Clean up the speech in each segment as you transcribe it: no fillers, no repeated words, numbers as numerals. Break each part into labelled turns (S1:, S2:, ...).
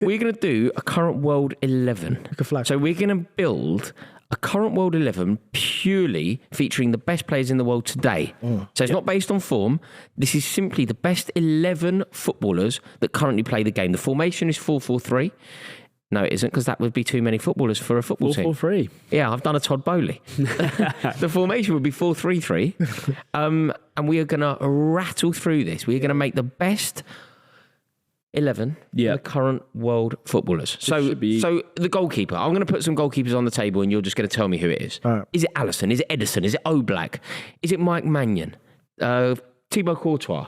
S1: we're going to do a current world 11. So we're going to build a current world 11 purely featuring the best players in the world today. So it's not based on form. This is simply the best 11 footballers that currently play the game. The formation is 4-4-3. No, it isn't, because that would be too many footballers for a football team.
S2: 4-4-3.
S1: Yeah, I've done a Todd Bowley. The formation would be 4-3-3. And we are going to rattle through this. We are going to make the best 11 the current world footballers. So the goalkeeper. I'm going to put some goalkeepers on the table and you're just going to tell me who it is. Right. Is it Alisson? Is it Edison? Is it Oblak? Is it Mike Maignan? Thibaut Courtois?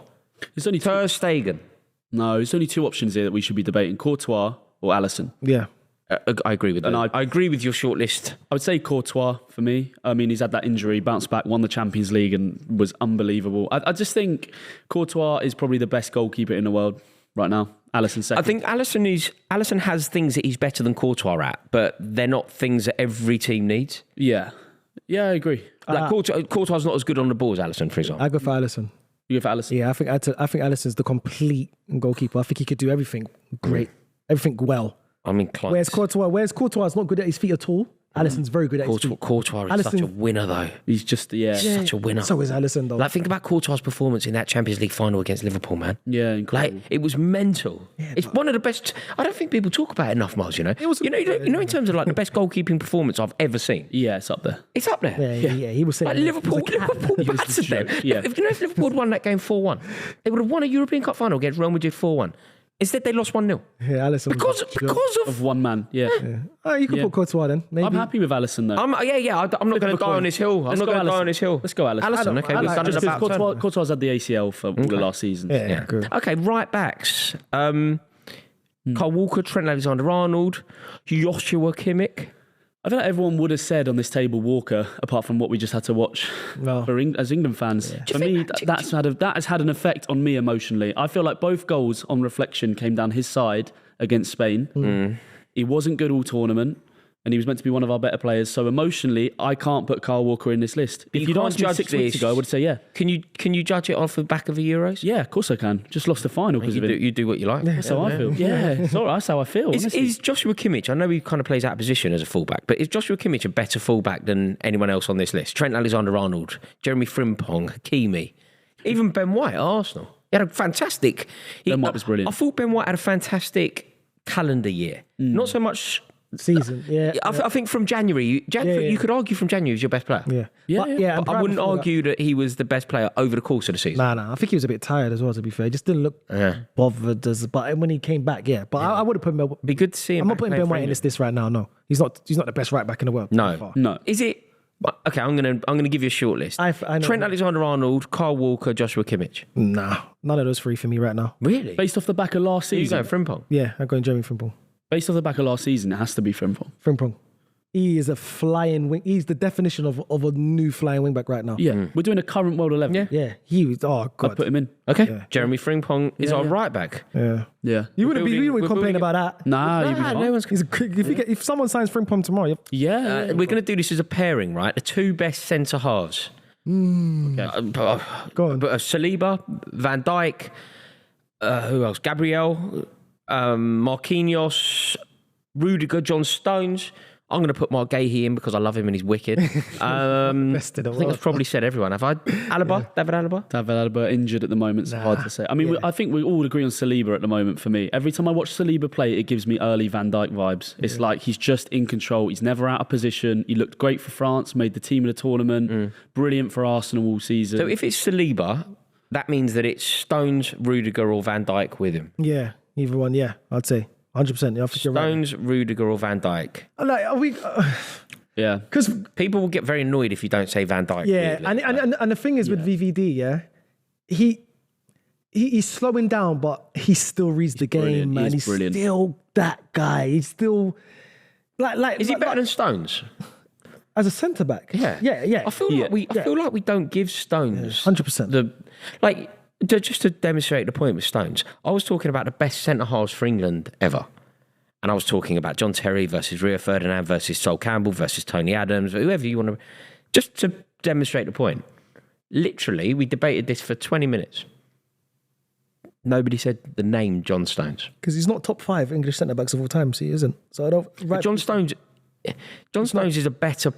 S2: There's only
S1: Ter Stegen?
S2: No, there's only two options here that we should be debating. Courtois or Alisson.
S3: Yeah.
S1: I agree with that. I agree with your short list.
S2: I would say Courtois for me. I mean, he's had that injury, bounced back, won the Champions League and was unbelievable. I just think Courtois is probably the best goalkeeper in the world right now. Alisson second.
S1: I think Alisson has things that he's better than Courtois at, but they're not things that every team needs.
S2: Yeah, I agree.
S1: Like Courtois is not as good on the ball as Alisson, for example.
S3: I go for Alisson.
S2: You go for Alisson?
S3: Yeah, I think Alisson's the complete goalkeeper. I think he could do everything great, everything well.
S1: I'm inclined.
S3: Whereas Courtois is not good at his feet at all. Alisson's very good at his feet.
S1: Courtois is such a winner, though.
S2: He's just,
S1: such a winner.
S3: So is Alisson, though.
S1: Like, think about Courtois' performance in that Champions League final against Liverpool, man.
S2: Yeah, incredible.
S1: Like, it was mental. Yeah, it's one of the best. I don't think people talk about it enough, Miles. You know, in terms of like the best goalkeeping performance I've ever seen.
S2: Yeah, it's up there.
S1: It's up there.
S3: Yeah. He was saying
S1: like Liverpool battered them.
S2: Yeah.
S1: If Liverpool had won that game 4-1, they would have won a European Cup final against Real Madrid 4-1. Instead, they lost 1-0.
S3: Yeah, Alisson.
S1: Because
S2: of one man. Yeah.
S3: Oh, you can put Courtois then. Maybe.
S2: I'm happy with Alisson though.
S1: I'm not going to die on his hill. I'm not going to die on his hill.
S2: Let's go Alisson.
S1: Alisson, okay. We've done it about
S2: Courtois had the ACL for all the last season.
S3: Yeah.
S1: Okay, right backs. Kyle Walker, Trent Alexander-Arnold, Joshua Kimmich.
S2: I feel like everyone would have said on this table Walker, apart from what we just had to watch as England fans. Yeah. For me, that has had an effect on me emotionally. I feel like both goals on reflection came down his side against Spain. He wasn't good all tournament, and he was meant to be one of our better players. So emotionally, I can't put Kyle Walker in this list. If you'd asked me 6 weeks ago, I would say yeah.
S1: Can you judge it off the back of the Euros?
S2: Yeah, of course I can. Just lost the final because of it.
S1: You do what you like.
S2: That's how I feel. Yeah, it's all right. That's how I feel.
S1: Is Joshua Kimmich, I know he kind of plays out of position as a fullback, but is Joshua Kimmich a better fullback than anyone else on this list? Trent Alexander-Arnold, Jeremy Frimpong, Hakimi, even Ben White at Arsenal. He had a fantastic...
S2: Ben White was brilliant.
S1: I thought Ben White had a fantastic calendar year. Not so much...
S3: season,
S1: I think from January, you could argue from January he was your best player.
S3: But
S1: I wouldn't argue that he was the best player over the course of the season.
S3: Nah. I think he was a bit tired as well, to be fair. He just didn't look bothered. But when he came back, But I would have put him...
S1: Be good to see him.
S3: I'm not putting Ben White in this list right now, no. He's not the best right back in the world.
S1: No. Is it... Okay, I'm gonna give you a short list.
S3: I know.
S1: Trent Alexander-Arnold, Kyle Walker, Joshua Kimmich.
S3: Nah, none of those three for me right now.
S1: Really?
S2: Based off the back of last season?
S1: You going Frimpong?
S3: Yeah, I'm going Jeremy Frimpong.
S2: Based off the back of last season, it has to be Frimpong.
S3: Frimpong. He is a flying wing. He's the definition of a new flying wing back right now.
S2: Yeah, we're doing a current world 11.
S3: Yeah. He was. Oh God.
S2: I'd put him in.
S1: Okay. Yeah. Jeremy Frimpong is our right back.
S3: Yeah.
S2: You
S3: wouldn't complain about that.
S2: Nah, you'd be fine.
S1: No one's.
S3: If someone signs Frimpong tomorrow,
S1: we're going to do this as a pairing, right? The two best centre halves.
S3: Okay. Go on.
S1: Saliba, Van Dijk. Who else? Gabriel, Marquinhos, Rudiger, John Stones. I'm going to put Mark Gahey in because I love him and he's wicked. I think I've probably said everyone. Have I? David
S2: Alaba injured at the moment. It's hard to say. I mean, I think we all agree on Saliba at the moment for me. Every time I watch Saliba play, it gives me early Van Dijk vibes. It's like he's just in control. He's never out of position. He looked great for France, made the team in the tournament. Brilliant for Arsenal all season.
S1: So if it's Saliba, that means that it's Stones, Rudiger or Van Dijk with him.
S3: Yeah, either one. Yeah, I'd say. 100%.
S1: Stones, Rudiger or Van Dijk.
S3: Like, are we...
S2: Yeah.
S3: Because
S1: people will get very annoyed if you don't say Van Dijk.
S3: Yeah, and the thing is with VVD, he's slowing down, but he still reads the game, man. He's
S2: brilliant.
S3: Still that guy. He's still...
S1: Is he better than Stones?
S3: As a centre-back? Yeah.
S1: I feel like we don't give Stones...
S3: 100%.
S1: Just to demonstrate the point with Stones, I was talking about the best centre-halves for England ever. And I was talking about John Terry versus Rio Ferdinand versus Sol Campbell versus Tony Adams, whoever you want to... Just to demonstrate the point. Literally, we debated this for 20 minutes. Nobody said the name John Stones.
S3: Because he's not top 5 English centre backs of all time, so he isn't. So I don't. Right,
S1: John Stones is a better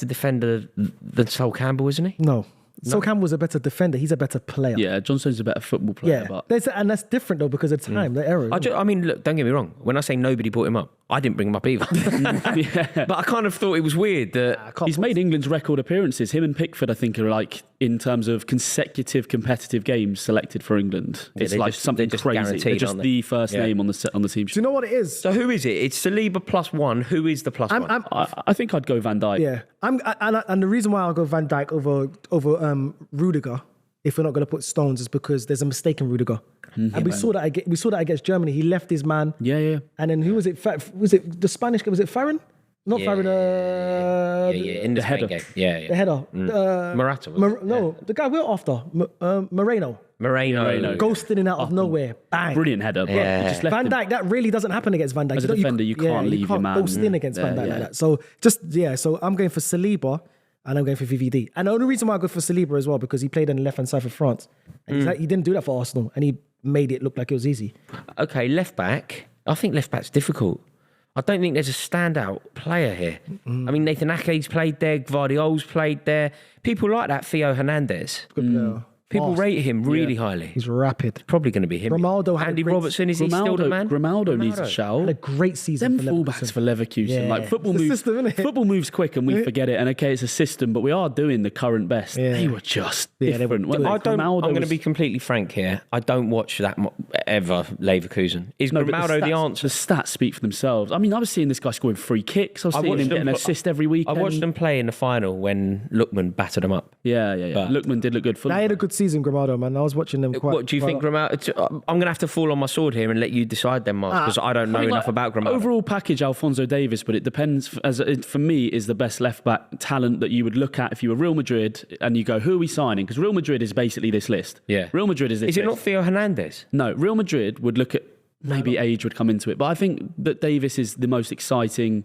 S1: defender than Sol Campbell, isn't he?
S3: No. Sol Campbell's a better defender. He's a better player.
S2: Yeah, John Stones is a better football player.
S3: Yeah,
S2: But
S3: and that's different though because of time, the era.
S1: I mean, look, don't get me wrong. When I say nobody brought him up, I didn't bring him up either. But I kind of thought it was weird that
S2: he's made England's record appearances. Him and Pickford, I think, are like, in terms of consecutive competitive games selected for England. It's like something crazy. They're just the first name on the team sheet.
S3: Do you know what it is?
S1: So who is it? It's Saliba +1. Who is the +1?
S2: I think I'd go Van Dijk.
S3: Yeah, and the reason why I'll go Van Dijk over Rudiger, if we're not going to put Stones, is because there's a mistake in Rudiger, and we saw that against Germany. He left his man.
S2: Yeah.
S3: And then who was it? Was it the Spanish? Was it Farron? Not Farron.
S1: In the header game. Yeah.
S3: The header.
S1: Morata.
S3: The guy we're after. Moreno. Ghosting in out of nowhere. Bang.
S2: Brilliant header. But
S1: Yeah.
S2: just left
S3: Van
S2: him.
S3: Dijk, that really doesn't happen against Van Dijk.
S2: As a defender, you can't leave your man.
S3: Ghost in against Van Dijk like that. So so I'm going for Saliba and I'm going for VVD. And the only reason why I go for Saliba as well, because he played on the left-hand side for France. And he didn't do that for Arsenal. And he made it look like it was easy.
S1: Okay, left back. I think left back's difficult. I don't think there's a standout player here. I mean, Nathan Ake's played there, Gvardiol's played there. People like that, Theo Hernandez.
S3: Good player.
S1: People rate him really highly.
S3: He's rapid.
S1: Probably going to be him.
S3: Grimaldo had
S1: Andy
S3: a great-
S1: Robertson, is he still the man?
S2: Grimaldo needs a shout.
S3: Had a great season
S2: Them
S3: for
S2: fullbacks
S3: Leverkusen.
S2: for Leverkusen.
S3: Yeah.
S2: Like football
S3: It's a
S2: moves,
S3: system, innit?
S2: football moves quick and we forget it. And okay, it's a system, but we are doing the current best.
S3: Yeah.
S2: They were just
S3: Yeah, they were
S2: different.
S3: doing-
S2: weren't they?
S1: I'm
S2: Grimaldo
S1: going to
S2: was-
S1: be completely frank here. I don't watch that ever Leverkusen. Is
S2: No, but
S1: Grimaldo the answer?
S2: The stats speak for themselves. I mean, I was seeing this guy scoring free kicks. I was seeing
S1: watched
S2: him
S1: them
S2: getting an assist every week.
S1: I watched them play in the final when Lookman battered them up.
S2: Yeah.
S1: But-
S2: Lookman did look good for them.
S3: They had a good season, Grimaldo, man. I was watching them quite.
S1: What do you think, Grimaldo? I'm going to have to fall on my sword here and let you decide then, Mark, because I don't know enough about Grimaldo.
S2: Overall package, Alphonso Davies, but it depends. For me, is the best left back talent that you would look at if you were Real Madrid and you go, who are we signing? Because Real Madrid is basically this list.
S1: Yeah.
S2: Real Madrid is this
S1: Is it
S2: list.
S1: not Theo Hernandez?
S2: No, Real Madrid would look at, maybe age would come into it, but I think that Davis is the most exciting,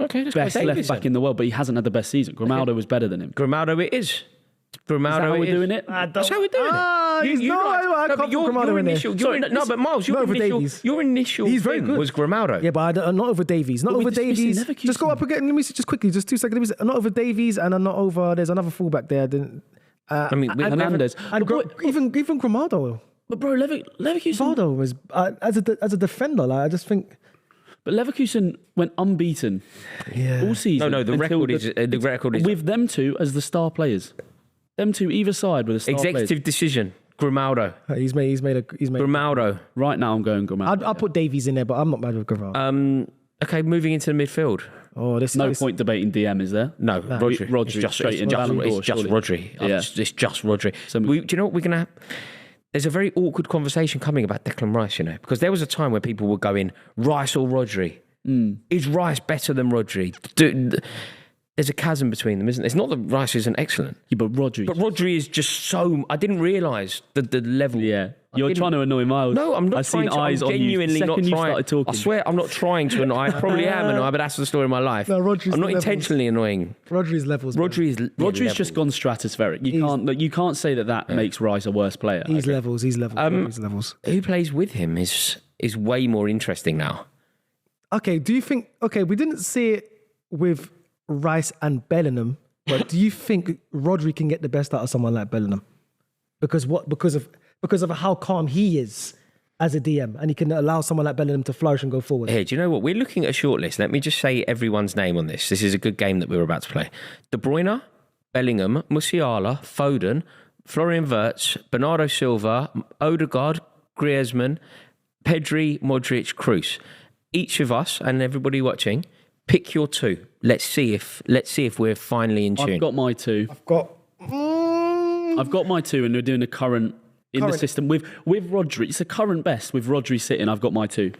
S1: Okay, let's go
S2: best
S1: Davies
S2: left back
S1: then.
S2: in the world, but he hasn't had the best season. Grimaldo was better than him.
S1: Grimaldo it is. Grimaldo
S2: Is that how
S1: it
S2: we're
S1: is.
S2: doing it?
S1: That's how we're doing it.
S3: I can't put Grimaldo in there.
S1: But Miles, your
S3: Not over
S1: initial,
S3: Davies.
S1: your initial
S3: He's very
S1: thing
S3: good.
S1: was Grimaldo.
S3: Yeah, but not over Davies. Not
S2: But
S3: over
S2: we're dismissing
S3: Davies.
S2: Leverkusen.
S3: Just go up again. Let me see, just quickly, just 2 seconds. Not over Davies, and I'm not over. There's another fullback there.
S1: I mean, we-
S2: Hernandez.
S3: And even Grimaldo.
S2: But bro, Leverkusen.
S3: Grimaldo was as a defender. Like I just think.
S2: But Leverkusen went unbeaten all season.
S1: No, the
S2: until
S1: record is
S2: with them two as the star players. Them two either side with the star
S1: executive
S2: players.
S1: decision. Grimaldo.
S3: He's made.
S1: Grimaldo.
S2: Right now, I'm going Grimaldo.
S3: I'll put Davies in there, but I'm not mad with Grimaldo.
S1: Okay, moving into the midfield.
S3: Oh, this
S2: No
S3: this-
S2: point debating DM, is there?
S1: No, Rodri.
S2: Rodri,
S1: It's just,
S2: straight
S1: it's
S2: in
S1: just,
S2: Ballon d'Or,
S1: it's just
S2: surely.
S1: Rodri.
S2: Yeah.
S1: It's just Rodri.
S2: So-
S1: Do you know what we're going to have? There's a very awkward conversation coming about Declan Rice, you know, because there was a time where people were going, Rice or Rodri? Is Rice better than Rodri? There's a chasm between them, isn't there? It's not that Rice isn't excellent.
S2: Yeah, but Rodri.
S1: But Rodri is just so... I didn't realise the level.
S2: Yeah. You're trying to annoy Miles.
S1: No, I'm not
S2: I've
S1: trying
S2: seen
S1: to.
S2: eyes
S1: I'm
S2: on you the
S1: genuinely
S2: second
S1: not
S2: you
S1: trying.
S2: started talking.
S1: I swear I'm not trying to annoy. I probably am annoying, but that's the story of my life.
S3: No, Rodri's
S1: I'm not
S3: levels.
S1: intentionally annoying.
S3: Rodri's levels. man.
S2: Rodri's just gone stratospheric. You can't say that makes Rice a worse player.
S3: He's levels. He's levels.
S1: Who plays with him is way more interesting now.
S3: Okay, do you think? Okay, we didn't see it with Rice and Bellingham, but do you think Rodri can get the best out of someone like Bellingham? Because of how calm he is as a DM, and he can allow someone like Bellingham to flourish and go forward.
S1: Here, do you know what? We're looking at a shortlist. Let me just say everyone's name on this. This is a good game that we're about to play. De Bruyne, Bellingham, Musiala, Foden, Florian Wirtz, Bernardo Silva, Odegaard, Griezmann, Pedri, Modric, Kroos. Each of us and everybody watching, pick your two. Let's see if we're finally in tune.
S2: I've got my two. I've got my two, and we're doing a current the system with Rodri. It's a current best with Rodri sitting. I've got my two.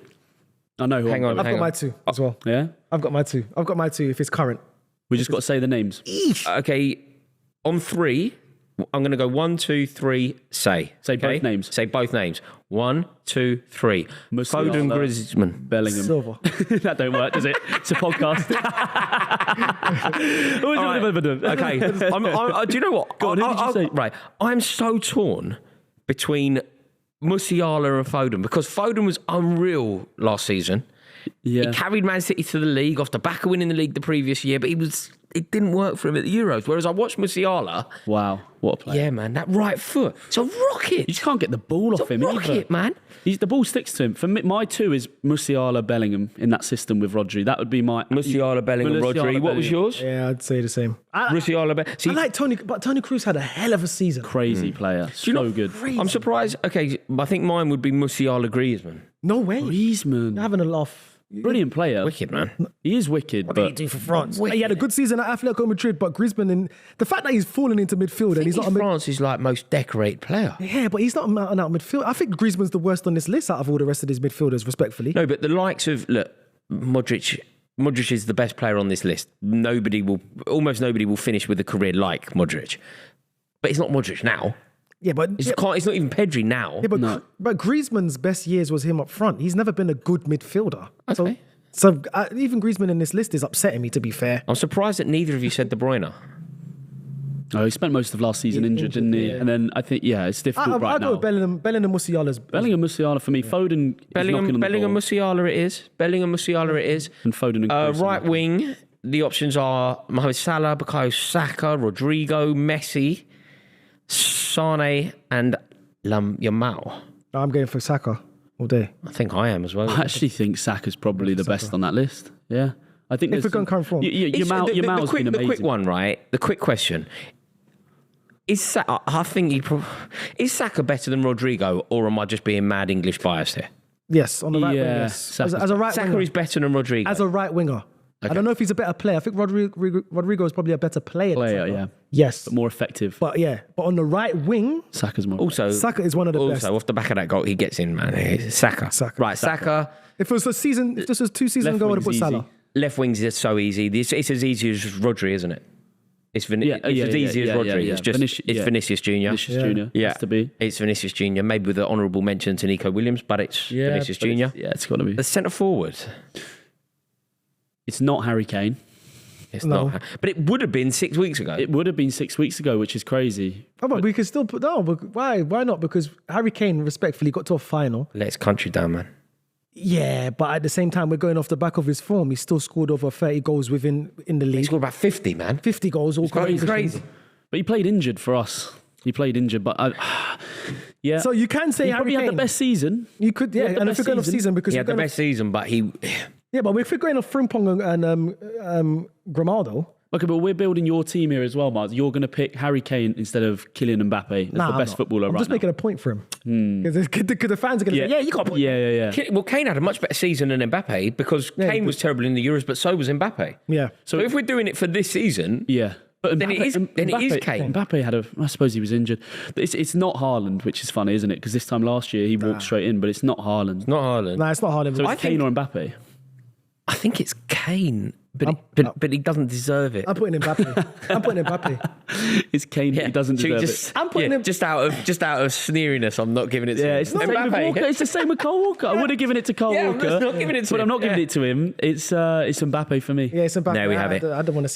S2: I know who.
S1: Hang on.
S3: I've got my two as well.
S2: Yeah,
S3: I've got my two if it's current.
S2: we just got to say the names.
S1: Okay, on three, I'm going to go 1, 2, 3. Say
S2: both names.
S1: Say both names. 1, 2, 3.
S2: Musiala,
S1: Foden, Griezmann.
S2: Bellingham.
S3: Silver.
S2: That don't work, does it? It's a podcast.
S1: Okay. Do you know what?
S2: Go on, who did you say?
S1: Right. I'm so torn between Musiala and Foden, because Foden was unreal last season.
S2: Yeah.
S1: He carried Man City to the league off the back of winning the league the previous year, but it didn't work for him at the Euros. Whereas I watched Musiala.
S2: Wow, what a player.
S1: Yeah, man, that right foot. It's a rocket.
S2: You just can't get the ball off him
S1: rocket,
S2: either.
S1: man.
S2: The ball sticks to him. For me, my 2 is Musiala, Bellingham in that system with Rodri. That would be my...
S1: Musiala, Bellingham, Rodri. What was yours?
S3: Yeah, I'd say the same.
S1: Musiala,
S3: I like Tony, but Tony Cruz had a hell of a season.
S2: Crazy player. So good.
S3: Crazy.
S1: I'm surprised. Okay, I think mine would be Musiala, Griezmann.
S3: No way.
S2: Griezmann.
S3: You're having a laugh.
S2: Brilliant player.
S1: Wicked, man.
S2: He is wicked.
S3: What did he do for France? He had a good season at Atletico Madrid, but Griezmann, and the fact that he's fallen into midfield and he's not
S1: France's like most decorated player.
S3: Yeah, but he's not out and out midfield. I think Griezmann's the worst on this list out of all the rest of these midfielders, respectfully.
S1: No, but the likes of Modric is the best player on this list. Almost nobody will finish with a career like Modric. But it's not Modric now.
S3: Yeah, but
S1: It's not even Pedri now.
S3: Yeah, but Griezmann's best years was him up front. He's never been a good midfielder.
S1: Okay.
S3: So even Griezmann in this list is upsetting me, to be fair.
S1: I'm surprised that neither of you said De Bruyne.
S2: Oh, he spent most of last season injured, didn't he? Yeah. And then I think, it's difficult right now.
S3: I'll go with Bellingham Musiala's.
S2: Bellingham, Musiala for me. Yeah. Foden,
S1: Bellingham, Musiala it is. Bellingham, Musiala it is.
S2: And Foden and Kroos.
S1: Right wing, the options are Mohamed Salah, Bukayo Saka, Rodrigo, Messi, Sane, and Yamal.
S3: I'm going for Saka all day.
S1: I think I am as well.
S2: I actually think Saka's probably the best on that list. Yeah. I think
S3: if we're going current form.
S2: Yamal's been amazing.
S1: The quick one, right? The quick question. Is Saka better than Rodrigo, or am I just being mad English biased here?
S3: Yes, on the right wing, yes. As a right
S1: Saka
S3: winger.
S1: is better than Rodrigo.
S3: As a right winger. Okay. I don't know if he's a better player. I think Rodrigo is probably a better player.
S2: Yeah.
S3: Yes.
S2: But more effective.
S3: But on the right wing,
S2: Saka's more.
S1: Also,
S3: Saka is one of the best.
S1: Also, off the back of that goal, he gets in, man. Saka. Right, Saka.
S3: If this was 2 seasons ago, I would have put Salah.
S1: Left wings is so easy. It's as easy as Rodri, isn't it? It's as easy as Rodri. It's just Vinicius Junior.
S2: Vinicius Junior.
S1: Yeah,
S2: has to be.
S1: It's Vinicius Junior. Maybe with an honourable mention to Nico Williams, but it's Vinicius Junior.
S2: It's got to be.
S1: The centre forward.
S2: It's not Harry Kane.
S1: It's not. But it would have been 6 weeks ago.
S2: It would have been 6 weeks ago, which is crazy.
S3: Oh, but we could still put why not? Because Harry Kane respectfully got to a final.
S1: Let his country down, man.
S3: Yeah, but at the same time, we're going off the back of his form. He still scored over 30 goals in the league.
S1: He scored about 50, man.
S3: 50 goals, all
S1: crazy.
S2: But he played injured for us. But yeah.
S3: So you can say
S2: he
S3: Harry
S2: probably
S3: Kane
S2: had the best season.
S3: You could, yeah. And if we're going off season, because
S1: he had the best season, but he.
S3: Yeah, but if we're going off Frimpong and Grimaldo.
S2: Okay, but we're building your team here as well, Mars. You're going to pick Harry Kane instead of Kylian Mbappe as the best footballer right now.
S3: I'm just making a point for him. Because the fans are going to say, you got a point.
S2: Yeah.
S1: Well, Kane had a much better season than Mbappe because Kane was terrible in the Euros, but so was Mbappe.
S3: Yeah.
S1: So if we're doing it for this season...
S2: Yeah. But
S1: then it is Kane.
S2: Mbappe I suppose he was injured. It's not Haaland, which is funny, isn't it? Because this time last year he walked straight in, but it's not Haaland.
S1: It's not Haaland.
S3: No, it's not Haaland.
S2: So it's Kane or Mbappe?
S1: I think it's Kane, but he doesn't deserve it.
S3: I'm putting Mbappe.
S2: It's Kane. He doesn't deserve it.
S1: I'm putting him just out of sneeriness. I'm not giving it to him.
S2: It's the same with Walker. It's the same with Cole Walker. I would have given it to Cole Walker.
S1: I'm not giving it to him.
S2: But I'm not giving it to him. It's Mbappe for me.
S3: Yeah, it's Mbappe.
S1: There we have it.
S3: I don't want to see.